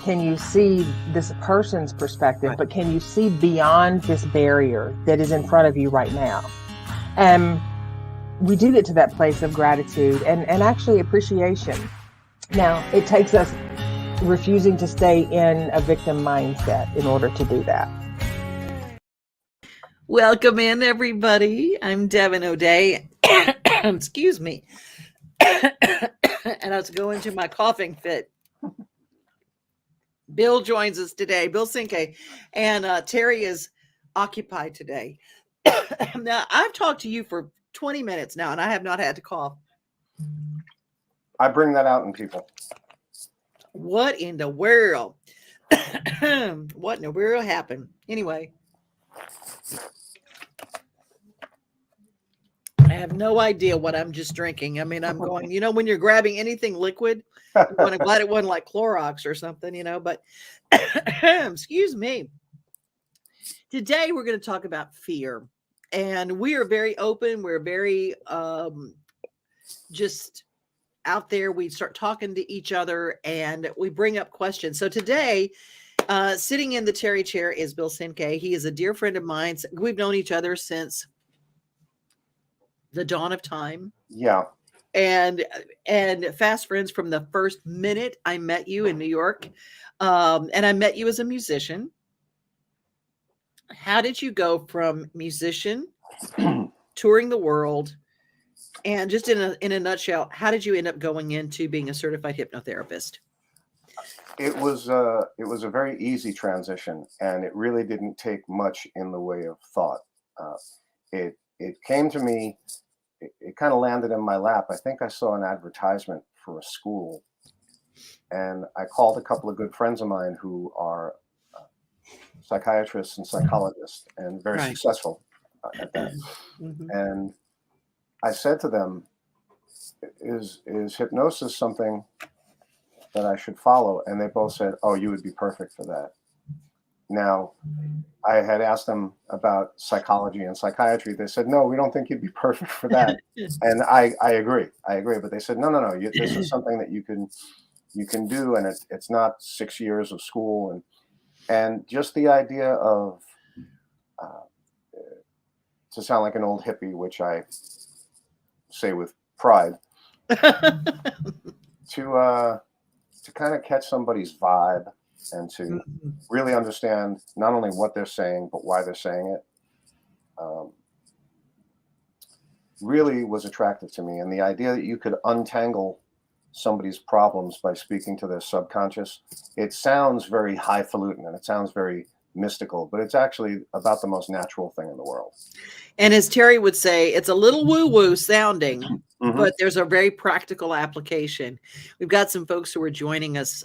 can you see this person's perspective, but can you see beyond this barrier that is in front of you right now? And we do get to that place of gratitude and actually appreciation. Now, it takes us refusing to stay in a victim mindset in order to do that. Welcome in, everybody. I'm Devon O'Day. Excuse me. And I was going to my coughing fit. Bill joins us today, Bill Cinque, and Teri is occupied today. Now, I've talked to you for 20 minutes now, and I have not had to cough. I bring that out in people. What in the world? What in the world happened? Anyway. I have no idea what I'm just drinking. I mean, I'm going, when you're grabbing anything liquid, I'm glad it wasn't like Clorox or something, but excuse me. Today, we're going to talk about fear. And we are very open. We're very just out there. We start talking to each other and we bring up questions. So today, sitting in the Teri chair is Bill Cinque. He is a dear friend of mine. We've known each other since the dawn of time. Yeah. And fast friends from the first minute I met you in New York. And I met you as a musician. How did you go from musician, touring the world, and just in a nutshell, how did you end up going into being a certified hypnotherapist? It was a very easy transition, and it really didn't take much in the way of thought. It came to me, it kind of landed in my lap. I think I saw an advertisement for a school, and I called a couple of good friends of mine who are psychiatrists and psychologists and very successful at that. Mm-hmm. And I said to them, is hypnosis something that I should follow? And they both said, oh, you would be perfect for that. Now, I had asked them about psychology and psychiatry. They said, no, we don't think you'd be perfect for that. And I agree. But they said, no. This is something that you can do. And it's not 6 years of school. And just the idea of, to sound like an old hippie, which I say with pride, to kind of catch somebody's vibe and to really understand not only what they're saying, but why they're saying it, really was attractive to me. And the idea that you could untangle somebody's problems by speaking to their subconscious, it sounds very highfalutin and it sounds very mystical, but it's actually about the most natural thing in the world. And as Teri would say, it's a little woo-woo sounding, but there's a very practical application. We've got some folks who are joining us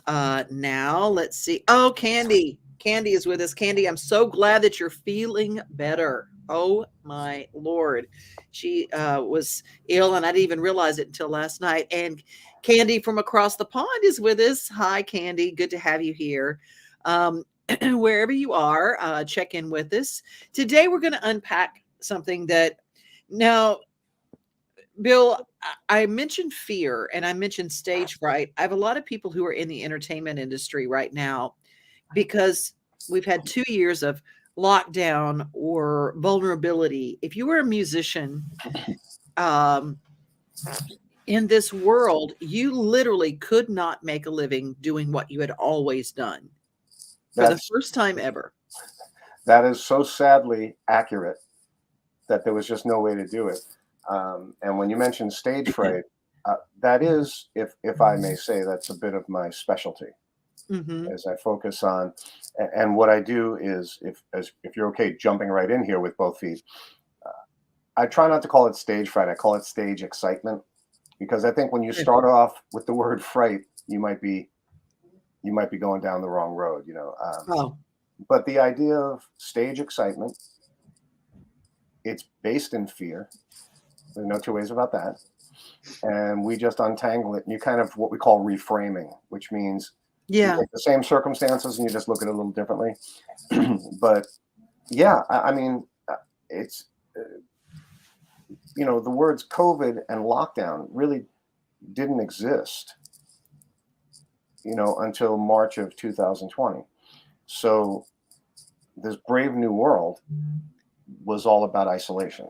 now. Let's see. Oh, Candy. Candy is with us. Candy, I'm so glad that you're feeling better. Oh, my Lord. She was ill, and I didn't even realize it until last night. And Candy from across the pond is with us. Hi, Candy. Good to have you here. Wherever you are, check in with us. Today, we're going to unpack something that now, Bill, I mentioned fear and I mentioned stage fright. I have a lot of people who are in the entertainment industry right now because we've had 2 years of lockdown or vulnerability. If you were a musician in this world, you literally could not make a living doing what you had always done for the first time ever. That is so sadly accurate that there was just no way to do it. And when you mentioned stage fright, that is, if I may say, that's a bit of my specialty. As I focus on, and what I do is, if you're okay jumping right in here with both feet, I try not to call it stage fright. I call it stage excitement, because I think when you start off with the word fright, you might be going down the wrong road, But the idea of stage excitement, it's based in fear. There's no two ways about that. And we just untangle it. And you kind of what we call reframing, which means you take the same circumstances and you just look at it a little differently. But yeah, I mean, it's, the words COVID and lockdown really didn't exist until March of 2020. So this Brave New World was all about isolation,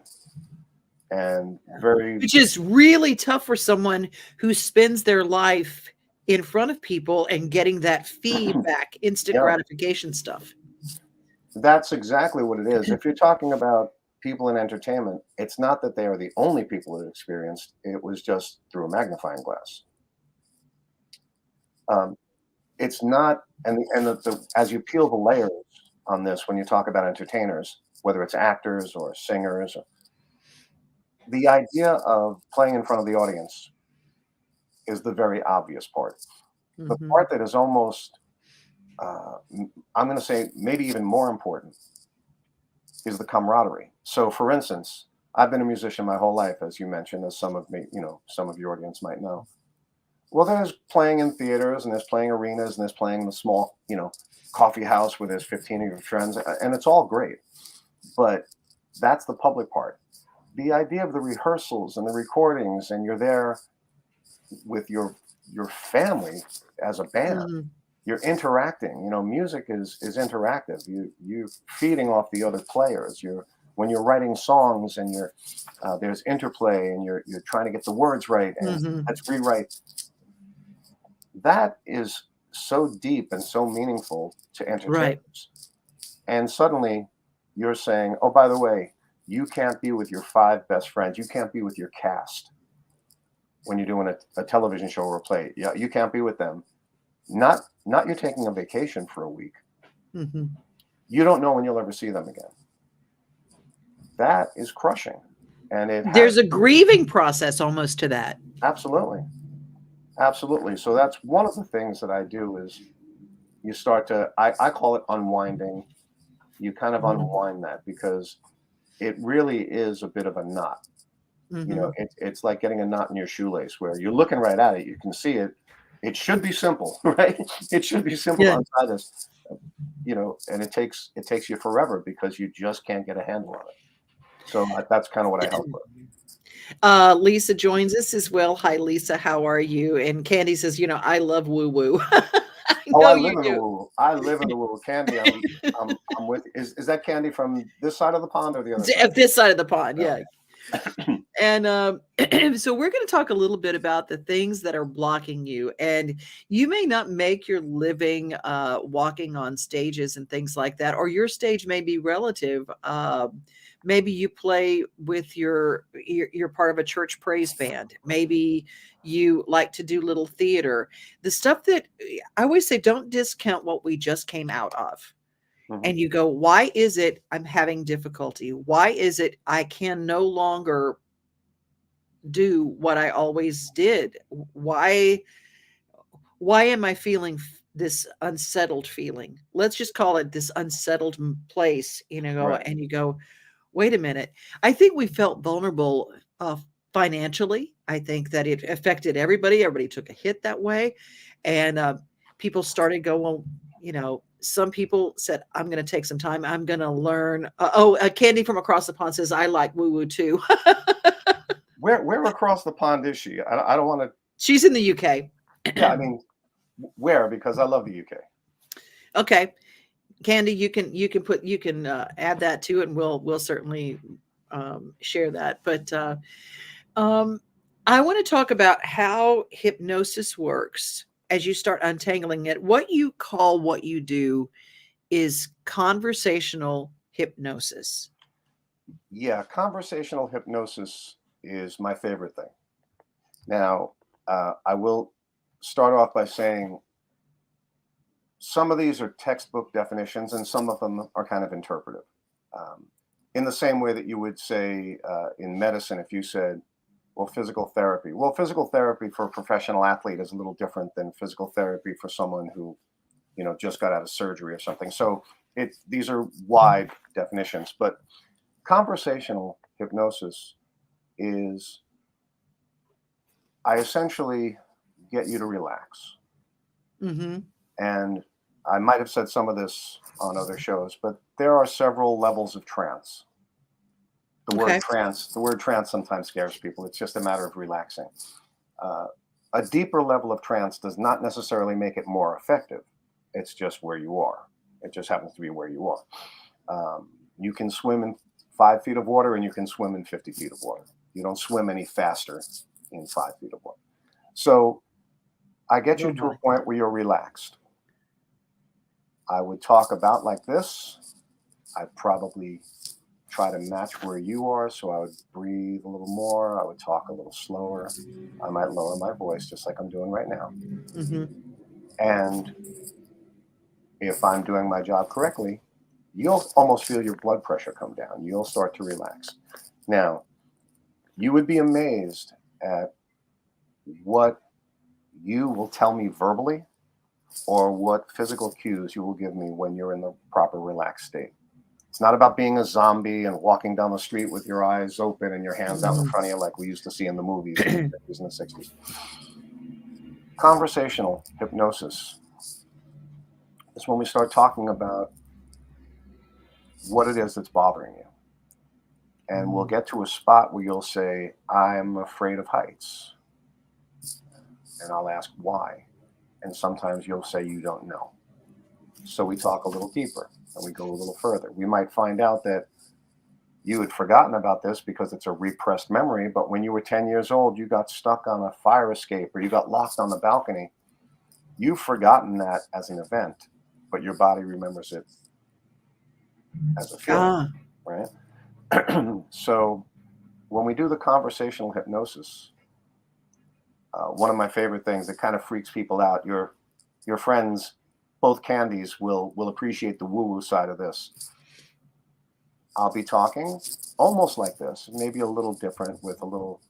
and which is really tough for someone who spends their life in front of people and getting that feedback, instant gratification stuff. That's exactly what it is. If you're talking about people in entertainment, it's not that they are the only people that experienced it, was just through a magnifying glass. It's not, as you peel the layers on this, when you talk about entertainers, whether it's actors or singers, the idea of playing in front of the audience is the very obvious part. The part that is almost, I'm going to say maybe even more important, is the camaraderie. So for instance, I've been a musician my whole life, as you mentioned, as some of your audience might know. Well, there's playing in theaters, and there's playing arenas, and there's playing in the small, coffee house where there's 15 of your friends, and it's all great. But that's the public part. The idea of the rehearsals and the recordings, and you're there with your family as a band. You're interacting. Music is interactive. You're feeding off the other players. When you're writing songs, and there's interplay, and you're trying to get the words right, and let's rewrite. That is so deep and so meaningful to entertainers. Right. And suddenly you're saying, oh, by the way, you can't be with your 5 best friends. You can't be with your cast when you're doing a television show or a play. Yeah, you can't be with them. Not you're taking a vacation for a week. You don't know when you'll ever see them again. That is crushing. And there's a grieving process almost to that. Absolutely. So that's one of the things that I do is you start to, I call it unwinding. You kind of unwind that, because it really is a bit of a knot. It's like getting a knot in your shoelace, where you're looking right at it. You can see it. It should be simple, right? It should be simple to untie this, and it takes you forever, because you just can't get a handle on it. So that's kind of what I help with. Lisa joins us as well. Hi, Lisa. How are you? And Candy says, I love woo woo. I live in the woo. I live in the woo. Candy, I'm with. Is that Candy from this side of the pond or the other side? This side of the pond, yeah. And so we're going to talk a little bit about the things that are blocking you. And you may not make your living walking on stages and things like that, or your stage may be relative. Maybe you play with you're part of a church praise band. Maybe you like to do little theater. The stuff that I always say, don't discount what we just came out of. And you go, why is it I'm having difficulty? Why is it I can no longer do what I always did? Why am I feeling this unsettled feeling? Let's just call it this unsettled place, right. And you go, wait a minute. I think we felt vulnerable financially. I think that it affected everybody. Everybody took a hit that way. And people started going, some people said, I'm going to take some time. I'm going to learn. Candy from across the pond says, I like woo-woo too. Where across the pond is she? I don't want to. She's in the UK. Yeah, I mean, where? Because I love the UK. Okay. Candy, you can add that to it, and we'll certainly share that. But I want to talk about how hypnosis works as you start untangling it. What you call what you do is conversational hypnosis. Yeah, conversational hypnosis is my favorite thing. Now, I will start off by saying some of these are textbook definitions, and some of them are kind of interpretive. In the same way that you would say in medicine, if you said, well, physical therapy. Well, physical therapy for a professional athlete is a little different than physical therapy for someone who, just got out of surgery or something. So these are wide definitions, but conversational hypnosis is, I essentially get you to relax. And I might have said some of this on other shows, but there are several levels of trance. The word trance sometimes scares people. It's just a matter of relaxing. a deeper level of trance does not necessarily make it more effective. It's just where you are. It just happens to be where you are. You can swim in 5 feet of water and you can swim in 50 feet of water. You don't swim any faster in 5 feet of water. So I get you to a point where you're relaxed. I would talk about like this. I'd probably try to match where you are. So I would breathe a little more. I would talk a little slower. I might lower my voice just like I'm doing right now. Mm-hmm. And if I'm doing my job correctly, you'll almost feel your blood pressure come down. You'll start to relax. Now, you would be amazed at what you will tell me verbally or what physical cues you will give me when you're in the proper relaxed state. It's not about being a zombie and walking down the street with your eyes open and your hands out in front of you like we used to see in the movies in the 50s and the 60s. Conversational hypnosis is when we start talking about what it is that's bothering you. And we'll get to a spot where you'll say, I'm afraid of heights. And I'll ask why. And sometimes you'll say you don't know. So we talk a little deeper and we go a little further. We might find out that you had forgotten about this because it's a repressed memory, but when you were 10 years old, you got stuck on a fire escape or you got locked on the balcony. You've forgotten that as an event, but your body remembers it as a feeling, right? So when we do the conversational hypnosis, one of my favorite things that kind of freaks people out, your friends, both Candies, will appreciate the woo-woo side of this. I'll be talking almost like this, maybe a little different with a little,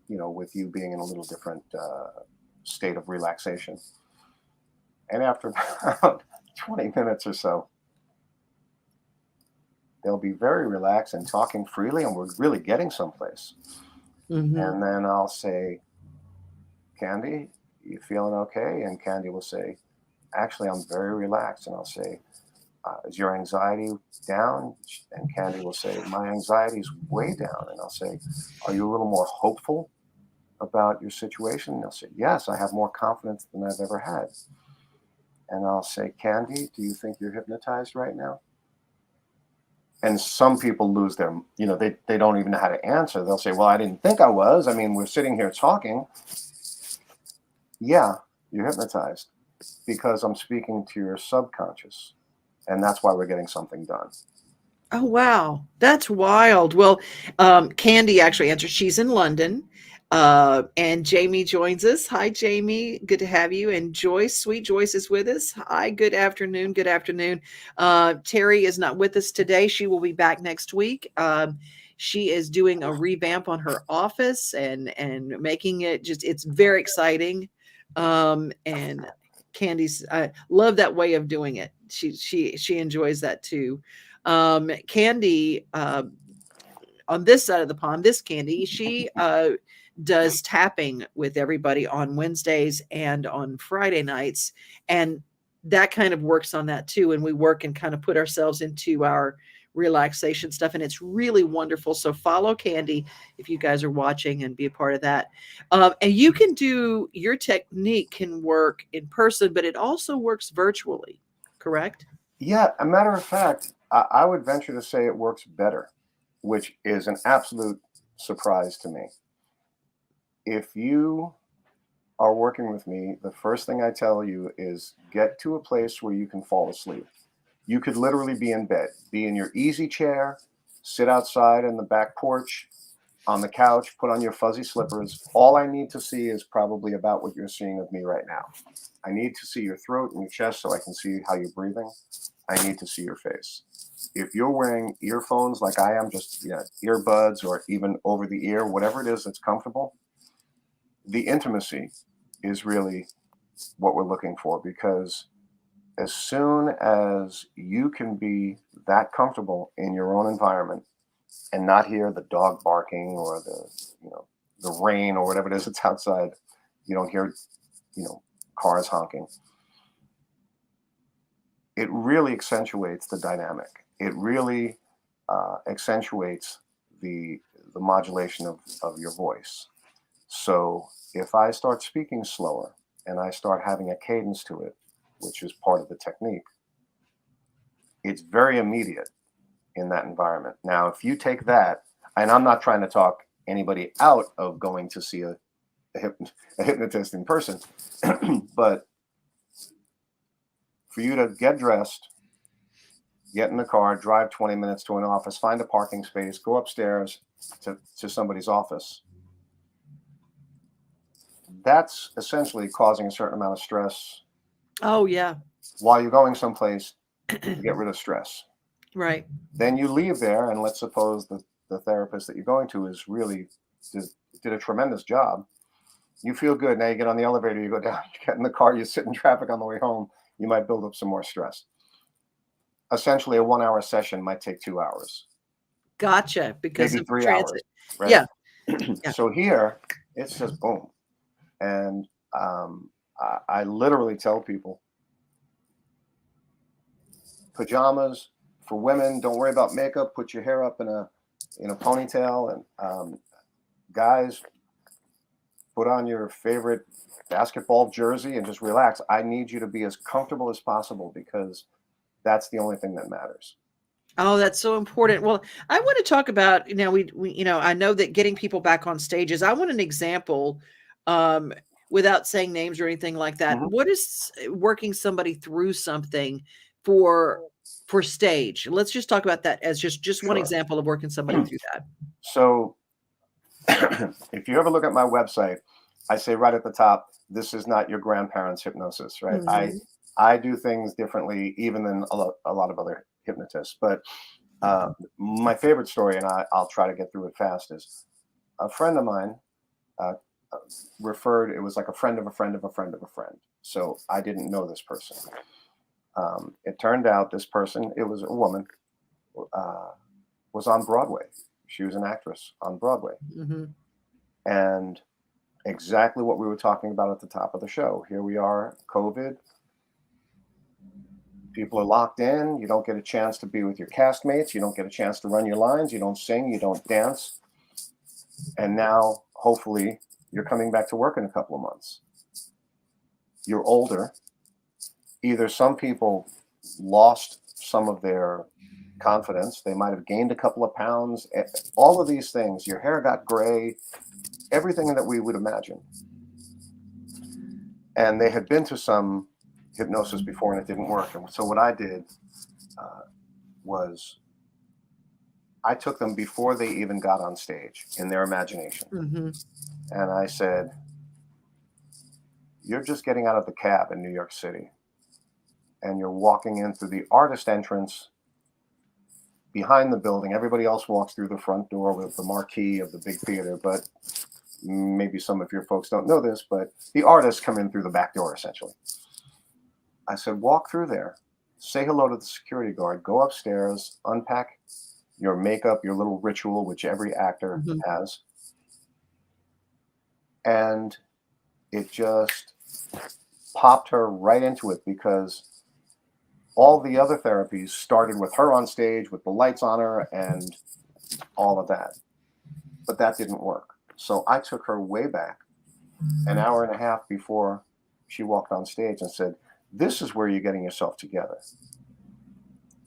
with you being in a little different state of relaxation. And after about 20 minutes or so, they'll be very relaxed and talking freely, and we're really getting someplace. Mm-hmm. And then I'll say, Candy, you feeling okay? And Candy will say, actually, I'm very relaxed. And I'll say, is your anxiety down? And Candy will say, my anxiety is way down. And I'll say, are you a little more hopeful about your situation? And they'll say, yes, I have more confidence than I've ever had. And I'll say, Candy, do you think you're hypnotized right now? And some people lose their, they don't even know how to answer. They'll say, well, I didn't think I was. I mean, we're sitting here talking. Yeah, you're hypnotized because I'm speaking to your subconscious. And that's why we're getting something done. Oh, wow. That's wild. Well, Candy actually answered. She's in London. And Jamie joins us. Hi, Jamie. Good to have you. And Joyce, sweet Joyce, is with us. Hi, good afternoon. Good afternoon. Teri is not with us today. She will be back next week. She is doing a revamp on her office and making it it's very exciting. And Candy's, I love that way of doing it. She enjoys that too. Candy, on this side of the pond, this Candy, she does tapping with everybody on Wednesdays and on Friday nights. And that kind of works on that too. And we work and kind of put ourselves into our relaxation stuff. And it's really wonderful. So follow Candy if you guys are watching and be a part of that. And you can do, your technique can work in person, but it also works virtually, correct? Yeah. A matter of fact, I would venture to say it works better, which is an absolute surprise to me. If you are working with me, the first thing I tell you is get to a place where you can fall asleep. You could literally be in bed, be in your easy chair, sit outside in the back porch, on the couch, put on your fuzzy slippers. All I need to see is probably about what you're seeing of me right now. I need to see your throat and your chest so I can see how you're breathing. I need to see your face. If you're wearing earphones like I am, just earbuds or even over the ear, whatever it is that's comfortable, the intimacy is really what we're looking for, because as soon as you can be that comfortable in your own environment and not hear the dog barking or the rain or whatever it is that's outside, you don't hear, cars honking. It really accentuates the dynamic. It really accentuates the modulation of your voice. So if I start speaking slower and I start having a cadence to it, which is part of the technique, it's very immediate in that environment. Now, if you take that, and I'm not trying to talk anybody out of going to see a hypnotist in person, but for you to get dressed, get in the car, drive 20 minutes to an office, find a parking space, go upstairs to somebody's office, that's essentially causing a certain amount of stress. Oh, yeah. While you're going someplace to get rid of stress. Right. Then you leave there, and let's suppose the therapist that you're going to is really did a tremendous job. You feel good. Now you get on the elevator, you go down, you get in the car, you sit in traffic on the way home, you might build up some more stress. Essentially, a 1 hour session might take 2 hours. Gotcha. Because maybe of 3 transit. hours. Right? Yeah. Yeah. So here, it's just boom. And I literally tell people, pajamas for women, don't worry about makeup, put your hair up in a ponytail, and guys, put on your favorite basketball jersey and just relax. I need you to be as comfortable as possible, because that's the only thing that matters. Oh, that's so important. Well, I want to talk about, we I know that getting people back on stages. I want an example, without saying names or anything like that. Mm-hmm. What is working somebody through something for stage? Let's just talk about that as just one Sure. example of working somebody through that. So if you ever look at my website, I say right at the top, this is not your grandparents' hypnosis, right? Mm-hmm. I do things differently even than a lot of other hypnotists. But my favorite story, and I'll try to get through it fast, is a friend of mine referred, it was like a friend of a friend of a friend of a friend. So I didn't know this person. It turned out this person, it was a woman, was on Broadway. She was an actress on Broadway. Mm-hmm. And exactly what we were talking about at the top of the show. Here we are, COVID. People are locked in. You don't get a chance to be with your castmates. You don't get a chance to run your lines. You don't sing. You don't dance. And now, hopefully, you're coming back to work in a couple of months. You're older. Either some people lost some of their confidence. They might have gained a couple of pounds. All of these things. Your hair got gray. Everything that we would imagine. And they had been to some hypnosis before and it didn't work. And so what I did was I took them before they even got on stage in their imagination. Mm-hmm. And I said, you're just getting out of the cab in New York City and you're walking in through the artist entrance behind the building. Everybody else walks through the front door with the marquee of the big theater, but maybe some of your folks don't know this, but the artists come in through the back door, essentially. I said, walk through there, say hello to the security guard, go upstairs, unpack your makeup, your little ritual, which every actor Mm-hmm. has. And it just popped her right into it, because all the other therapies started with her on stage with the lights on her and all of that. But that didn't work. So I took her way back an hour and a half before she walked on stage and said, this is where you're getting yourself together.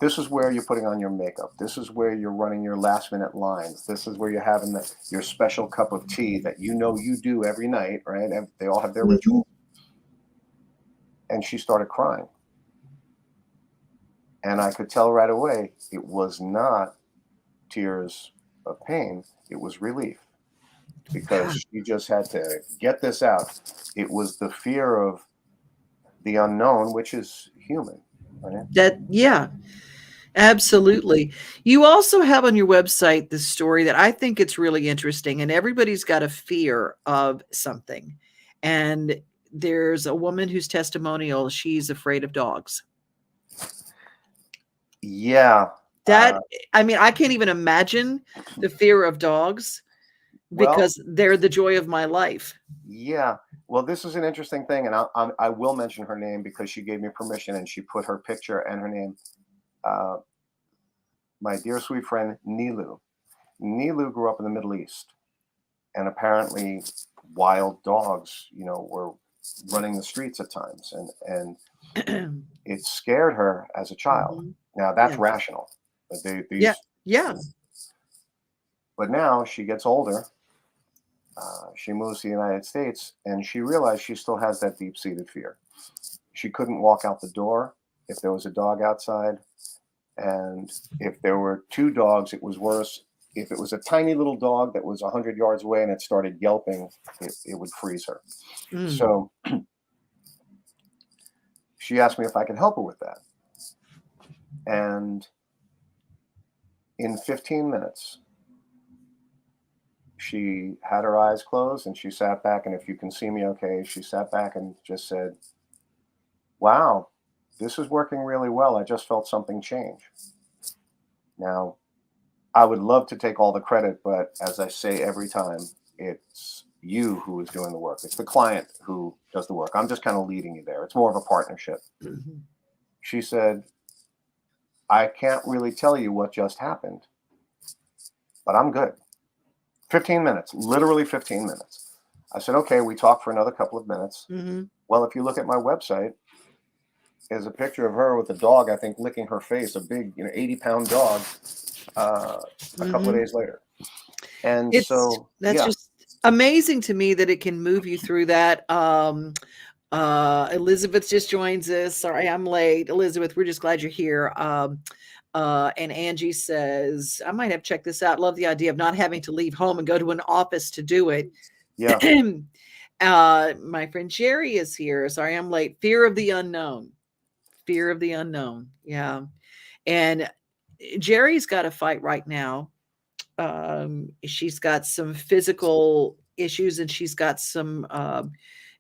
This is where you're putting on your makeup. This is where you're running your last minute lines. This is where you're having your special cup of tea that you do every night, right? And they all have their ritual. And she started crying. And I could tell right away, it was not tears of pain. It was relief. Because she just had to get this out. It was the fear of the unknown, which is human. Right? Yeah, absolutely. You also have on your website this story that I think it's really interesting, and everybody's got a fear of something. And there's a woman whose testimonial, she's afraid of dogs. Yeah. I mean, I can't even imagine the fear of dogs, because they're the joy of my life. Yeah. Well, this is an interesting thing, and I will mention her name because she gave me permission and she put her picture and her name. My dear sweet friend, Nilu. Nilu grew up in the Middle East, and apparently wild dogs, were running the streets at times, and it scared her as a child. Mhm. Now that's Yeah. rational. Yeah. Yeah. But now she gets older. She moves to the United States, and she realized she still has that deep-seated fear. She couldn't walk out the door if there was a dog outside. And if there were two dogs, it was worse. If it was a tiny little dog that was 100 yards away and it started yelping, it would freeze her. Mm. So she asked me if I could help her with that. And in 15 minutes, she had her eyes closed and she sat back. And if you can see me okay, she sat back and just said, wow, this is working really well. I just felt something change. Now, I would love to take all the credit, but as I say every time, it's you who is doing the work. It's the client who does the work. I'm just kind of leading you there. It's more of a partnership. Mm-hmm. She said, I can't really tell you what just happened, but I'm good. 15 minutes, literally 15 minutes. I said, okay, we talked for another couple of minutes. Mm-hmm. Well, if you look at my website, there's a picture of her with a dog, I think, licking her face, a big, 80-pound dog, a couple of days later. And That's yeah. just amazing to me that it can move you through that. Elizabeth just joins us. Sorry, I'm late. Elizabeth, we're just glad you're here. And Angie says, I might have checked this out. Love the idea of not having to leave home and go to an office to do it. Yeah. My friend Jerry is here. Sorry, I'm late. Fear of the unknown. Fear of the unknown. Yeah. And Jerry's got a fight right now. She's got some physical issues and she's got some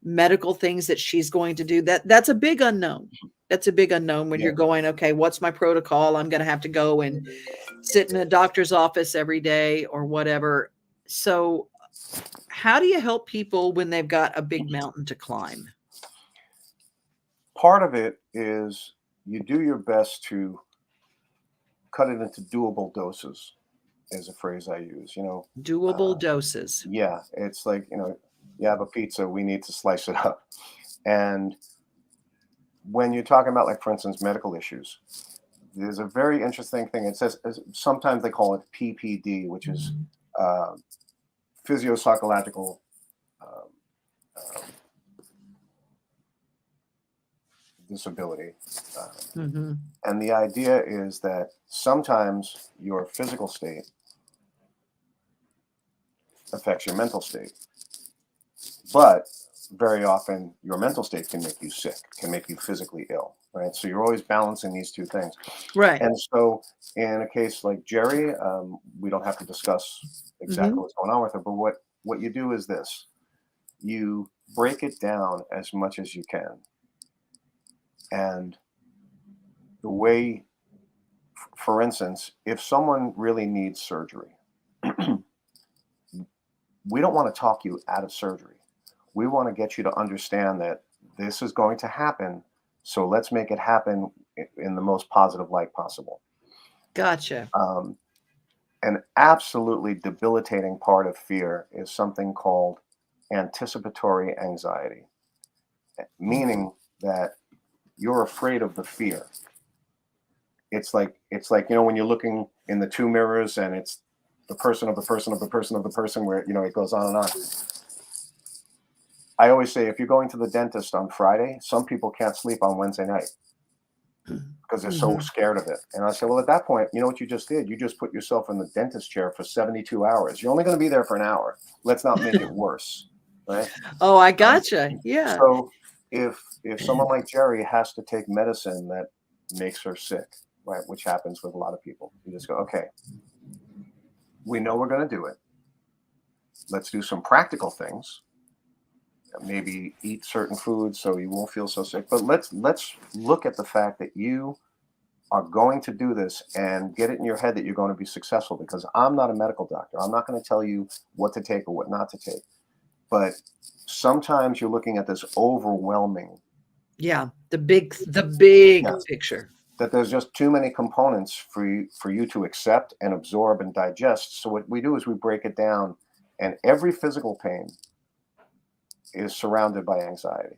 medical things that she's going to do. That's a big unknown. That's a big unknown when you're going, okay, what's my protocol? I'm going to have to go and sit in a doctor's office every day or whatever. So how do you help people when they've got a big mountain to climb? Part of it is you do your best to cut it into doable doses, is a phrase I use, Doable doses. Yeah. It's like, you have a pizza, we need to slice it up. And when you're talking about, like, for instance, medical issues, there's a very interesting thing. It says, sometimes they call it PPD, which is physiopsychological disability. And the idea is that sometimes your physical state affects your mental state, but very often your mental state can make you sick, can make you physically ill, right? So you're always balancing these two things. Right. And so in a case like Jerry, we don't have to discuss exactly what's going on with her, but what you do is this: you break it down as much as you can. And the way, for instance, if someone really needs surgery, we don't want to talk you out of surgery. We want to get you to understand that this is going to happen. So let's make it happen in the most positive light possible. Gotcha. An absolutely debilitating part of fear is something called anticipatory anxiety, meaning that you're afraid of the fear. It's like, when you're looking in the two mirrors and it's the person of the person of the person of the person, where, it goes on and on. I always say, if you're going to the dentist on Friday, some people can't sleep on Wednesday night because they're so scared of it. And I say, well, at that point, you know what you just did? You just put yourself in the dentist chair for 72 hours. You're only going to be there for an hour. Let's not make it worse, right? Oh, I gotcha. Yeah. So if someone like Jerry has to take medicine that makes her sick, right, which happens with a lot of people, you just go, okay, we know we're going to do it. Let's do some practical things. Maybe eat certain foods so you won't feel so sick. But let's look at the fact that you are going to do this and get it in your head that you're going to be successful, because I'm not a medical doctor. I'm not going to tell you what to take or what not to take. But sometimes you're looking at this overwhelming. Yeah. The big picture. That there's just too many components for you to accept and absorb and digest. So what we do is we break it down, and every physical pain is surrounded by anxiety.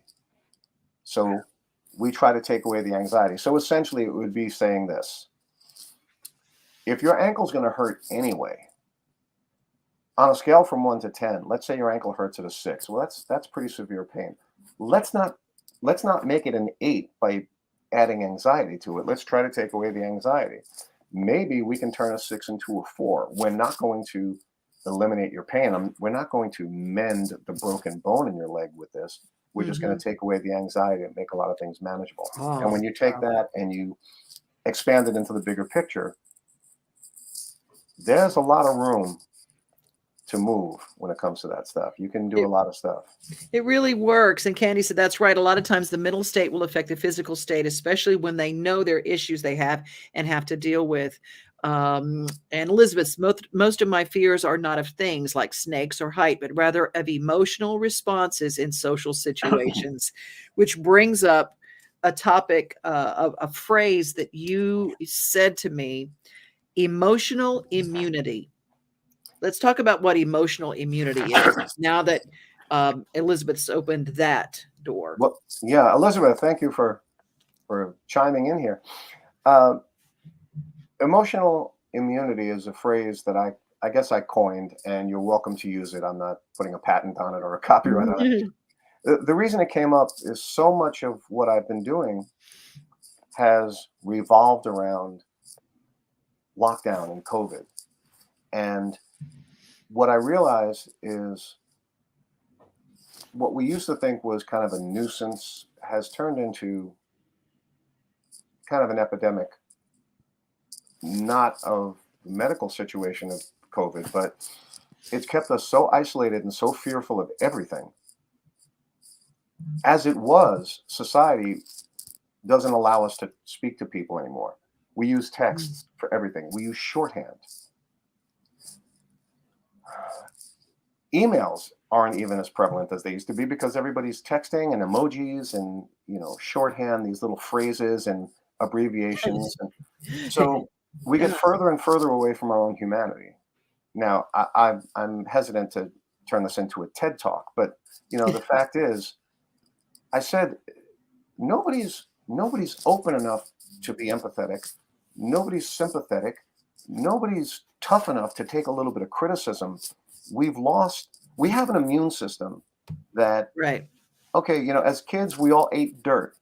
So we try to take away the anxiety. So essentially, it would be saying this: if your ankle's going to hurt anyway, on a scale from 1 to 10, let's say your ankle hurts at a 6. Well, that's pretty severe pain. Let's not make it an 8 by adding anxiety to it. Let's try to take away the anxiety. Maybe we can turn a 6 into a 4. We're not going to eliminate your pain. We're not going to mend the broken bone in your leg with this. We're just going to take away the anxiety and make a lot of things manageable. And when you take that and you expand it into the bigger picture, there's a lot of room to move when it comes to that stuff. You can do a lot of stuff. It really works. And Candy said, that's right. A lot of times the mental state will affect the physical state, especially when they know their issues they have and have to deal with. And Elizabeth, most of my fears are not of things like snakes or height, but rather of emotional responses in social situations, which brings up a topic, a phrase that you said to me, emotional immunity. Let's talk about what emotional immunity is now that Elizabeth's opened that door. Well, yeah, Elizabeth, thank you for chiming in here. Emotional immunity is a phrase that I guess I coined, and you're welcome to use it. I'm not putting a patent on it or a copyright on it. The reason it came up is so much of what I've been doing has revolved around lockdown and COVID. And what I realized is what we used to think was kind of a nuisance has turned into kind of an epidemic, not of the medical situation of COVID, but it's kept us so isolated and so fearful of everything. As it was, society doesn't allow us to speak to people anymore. We use texts for everything. We use shorthand. Emails aren't even as prevalent as they used to be because everybody's texting and emojis and, shorthand, these little phrases and abbreviations. And so we get further and further away from our own humanity. Now, I'm hesitant to turn this into a TED talk, but the fact is, I said nobody's open enough to be empathetic. Nobody's sympathetic. Nobody's tough enough to take a little bit of criticism. We have an immune system that, right. Okay, as kids, we all ate dirt.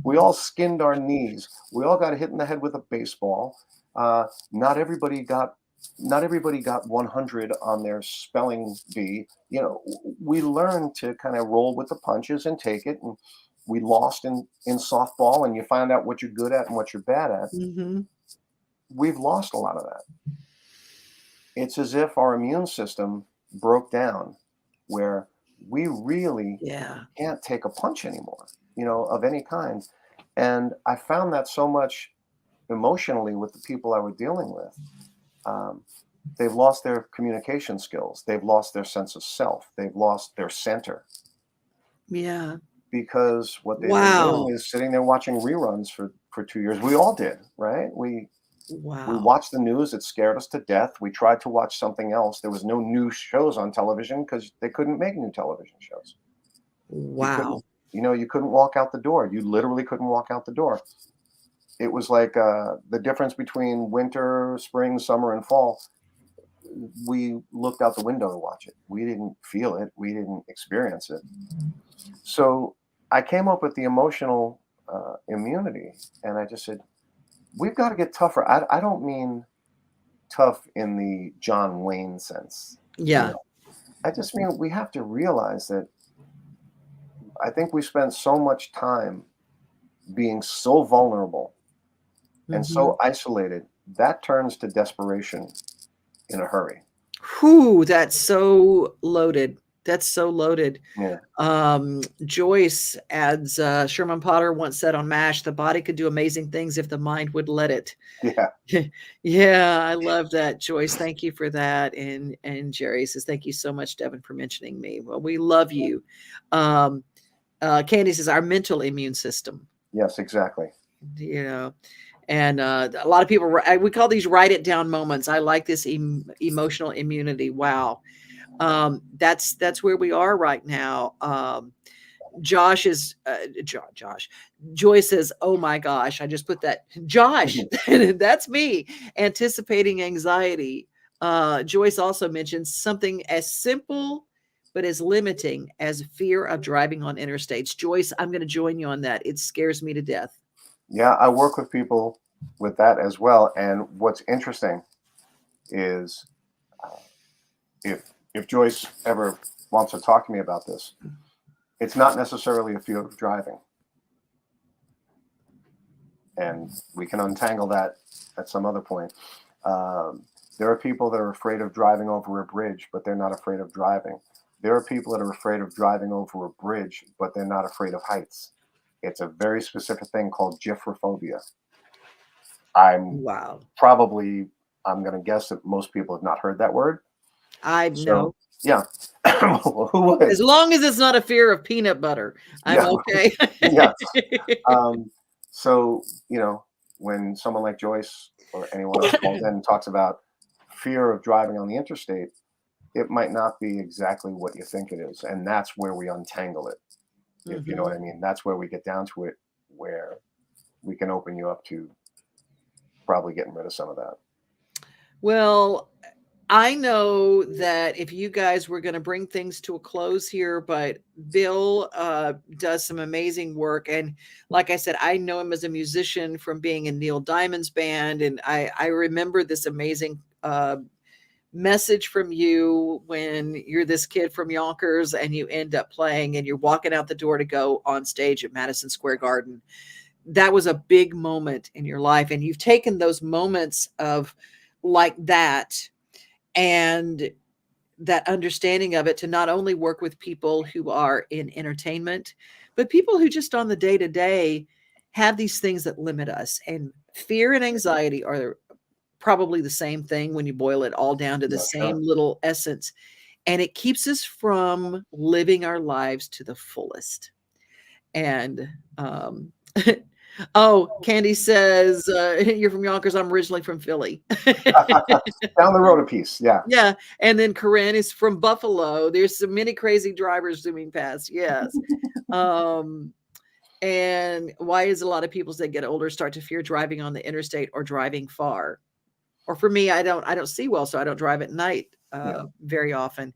We all skinned our knees. We all got hit in the head with a baseball. Not everybody got 100 on their spelling bee. We learned to kind of roll with the punches and take it. And we lost in softball, and you find out what you're good at and what you're bad at. Mm-hmm. We've lost a lot of that. It's as if our immune system broke down, where we really can't take a punch anymore, of any kind. And I found that so much emotionally with the people I was dealing with. They've lost their communication skills. They've lost their sense of self. They've lost their center. Yeah. Because what they've been doing is sitting there watching reruns for 2 years. We all did, right? We watched the news. It scared us to death. We tried to watch something else. There was no new shows on television because they couldn't make new television shows. Wow. You couldn't walk out the door. You literally couldn't walk out the door. It was like the difference between winter, spring, summer, and fall. We looked out the window to watch it. We didn't feel it. We didn't experience it. So I came up with the emotional immunity, and I just said, we've got to get tougher. I don't mean tough in the John Wayne sense. Yeah. I just mean we have to realize that I think we spend so much time being so vulnerable and so isolated, that turns to desperation in a hurry. Whew, that's so loaded. That's so loaded. Yeah. Joyce adds, Sherman Potter once said on MASH, the body could do amazing things if the mind would let it. Yeah. Yeah, I love that, Joyce. Thank you for that. And Jerry says, thank you so much, Devon, for mentioning me. Well, we love you. Candy says, our mental immune system. Yes, exactly. And a lot of people, we call these write it down moments. I like this emotional immunity. Wow. That's where we are right now. Josh is Josh. Joy says, "Oh my gosh, I just put that." Josh, that's me. Anticipating anxiety. Joyce also mentions something as simple but as limiting as fear of driving on interstates. Joyce, I'm going to join you on that. It scares me to death. Yeah, I work with people with that as well. And what's interesting is if Joyce ever wants to talk to me about this, it's not necessarily a fear of driving. And we can untangle that at some other point. There are people that are afraid of driving over a bridge, but they're not afraid of driving. There are people that are afraid of driving over a bridge, but they're not afraid of heights. It's a very specific thing called gyrophobia. Wow. I'm going to guess that most people have not heard that word. I know. Yeah. Well, who would? As long as it's not a fear of peanut butter, I'm okay. Yeah. So, when someone like Joyce or anyone else calls in and talks about fear of driving on the interstate, it might not be exactly what you think it is. And that's where we untangle it. If you know what I mean. That's where we get down to it, where we can open you up to probably getting rid of some of that. Well, I know that if you guys were going to bring things to a close here, but Bill does some amazing work. And like I said, I know him as a musician from being in Neil Diamond's band. And I remember this amazing message from you when you're this kid from Yonkers and you end up playing and you're walking out the door to go on stage at Madison Square Garden. That was a big moment in your life. And you've taken those moments of like that and that understanding of it to not only work with people who are in entertainment, but people who just on the day-to-day have these things that limit us. And fear and anxiety are probably the same thing when you boil it all down to the same little essence. And it keeps us from living our lives to the fullest. And oh, Candy says, you're from Yonkers. I'm originally from Philly. Down the road a piece. Yeah. Yeah. And then Corinne is from Buffalo. There's so many crazy drivers zooming past. Yes. And why is a lot of people that get older start to fear driving on the interstate or driving far? Or for me, I don't see well, so I don't drive at night very often.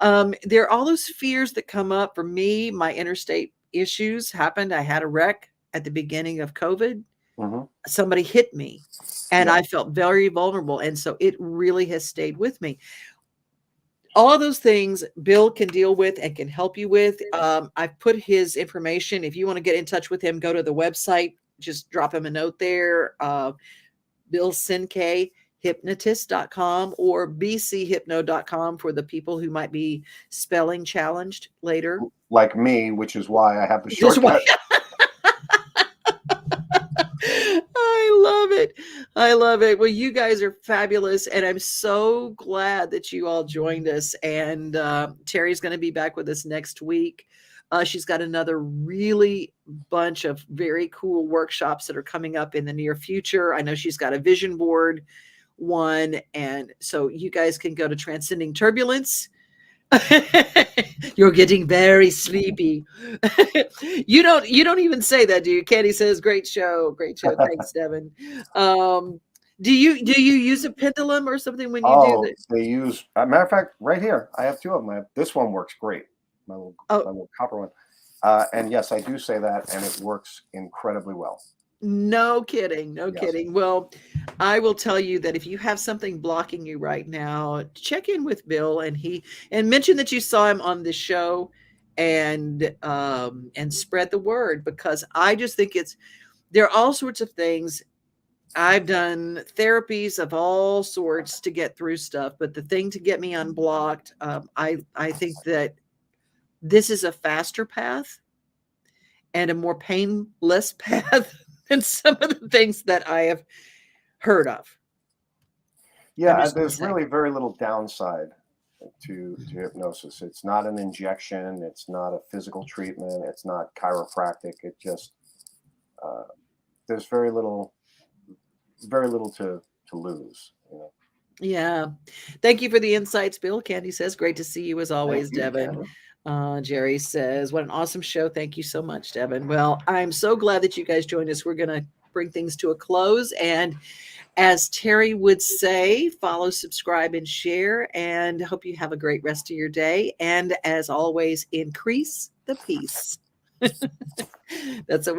There are all those fears that come up. For me, my interstate issues happened. I had a wreck at the beginning of COVID. Somebody hit me and I felt very vulnerable. And so it really has stayed with me. All of those things Bill can deal with and can help you with. I've put his information. If you want to get in touch with him, go to the website, just drop him a note there. Bill Cinque, hypnotist.com or bchypno.com for the people who might be spelling challenged later. Like me, which is why I have the shortcut. I love it. I love it. Well, you guys are fabulous. And I'm so glad that you all joined us. And Teri's going to be back with us next week. She's got another really bunch of very cool workshops that are coming up in the near future. I know she's got a vision board one. And so you guys can go to Transcending Turbulence. You're getting very sleepy. You don't even say that, do you? Candy says, great show. Thanks, Devon. Do you use a pendulum or something when you do that? They use, a matter of fact, right here, I have two of them. This one works great. My little copper one. And yes, I do say that, and it works incredibly well. No kidding. No kidding. Well, I will tell you that if you have something blocking you right now, check in with Bill and mention that you saw him on the show and spread the word, because I just think there are all sorts of things. I've done therapies of all sorts to get through stuff, but the thing to get me unblocked, I think that this is a faster path and a more painless path than some of the things that I have heard of. Yeah, there's really very little downside to hypnosis. It's not an injection. It's not a physical treatment. It's not chiropractic. It just, there's very little to lose. Yeah. Thank you for the insights, Bill. Candy says, great to see you as always, Thank you, Devon. Candy. Jerry says, what an awesome show. Thank you so much, Devon. Well, I'm so glad that you guys joined us. We're going to bring things to a close. And as Teri would say, follow, subscribe, and share. And hope you have a great rest of your day. And as always, increase the peace. That's what